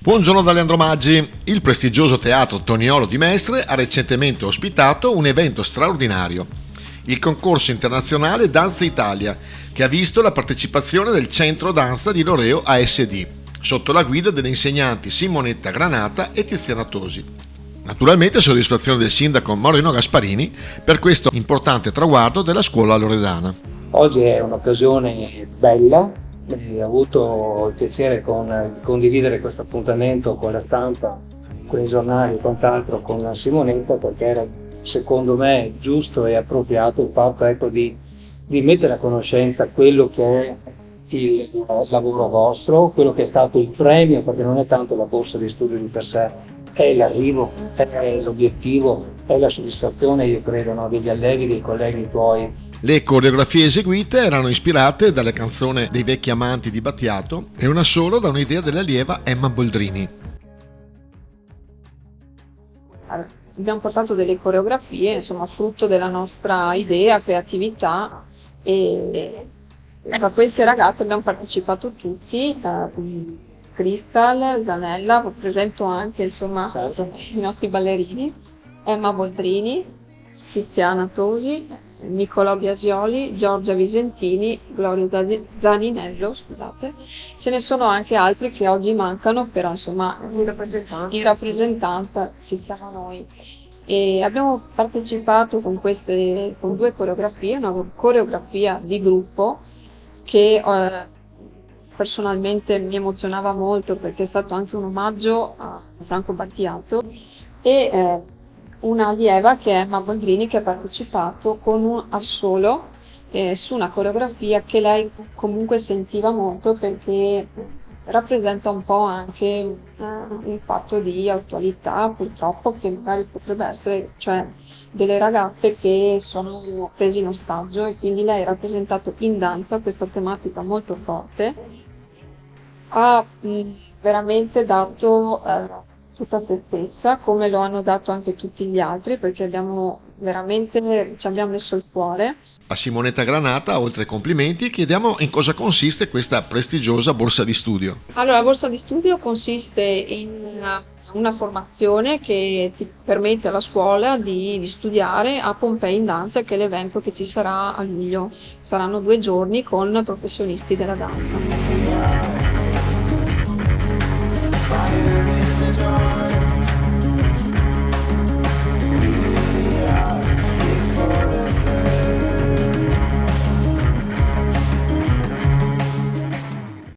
Buongiorno da Leandro Maggi. Il prestigioso teatro Toniolo di Mestre ha recentemente ospitato un evento straordinario, il concorso internazionale Danza Italia, che ha visto la partecipazione del Centro Danza di Loreo ASD, sotto la guida delle insegnanti Simonetta Granata e Tiziana Tosi. Naturalmente soddisfazione del sindaco Moreno Gasparini per questo importante traguardo della scuola loredana. Oggi è un'occasione bella. Ho avuto il piacere di condividere questo appuntamento con la stampa, con i giornali e quant'altro con Simonetta, perché era secondo me giusto e appropriato il fatto di mettere a conoscenza quello che è il lavoro vostro, quello che è stato il premio, perché non è tanto la borsa di studio di per sé, è l'arrivo, è l'obiettivo, è la soddisfazione, io credo, no, degli allievi, dei colleghi tuoi. Le coreografie eseguite erano ispirate dalle canzoni dei vecchi amanti di Battiato e una solo da un'idea dell'allieva Emma Boldrini. Abbiamo portato delle coreografie, insomma, frutto della nostra idea, creatività, e da queste ragazze abbiamo partecipato tutti, Crystal, Zanella, presento anche, insomma, Certo. i nostri ballerini, Emma Boldrini, Tiziana Tosi, Nicolò Biasioli, Giorgia Visentini, Gloria Zaninello, scusate. Ce ne sono anche altri che oggi mancano, però insomma in rappresentanza ci siamo noi. E abbiamo partecipato con due coreografie, una coreografia di gruppo che personalmente mi emozionava molto perché è stato anche un omaggio a Franco Battiato, e una allieva che è Emma Boldrini, che ha partecipato con un assolo su una coreografia che lei comunque sentiva molto, perché rappresenta un po' anche un fatto di attualità, purtroppo, che magari potrebbe essere, cioè delle ragazze che sono prese in ostaggio, e quindi lei ha rappresentato in danza questa tematica molto forte. Ha veramente dato tutta se stessa, come lo hanno dato anche tutti gli altri, perché ci abbiamo messo il cuore. A Simonetta Granata, oltre ai complimenti, chiediamo in cosa consiste questa prestigiosa borsa di studio. Allora, la borsa di studio consiste in una formazione che ti permette alla scuola di studiare a Pompei in danza, che è l'evento che ci sarà a luglio. Saranno 2 giorni con professionisti della danza.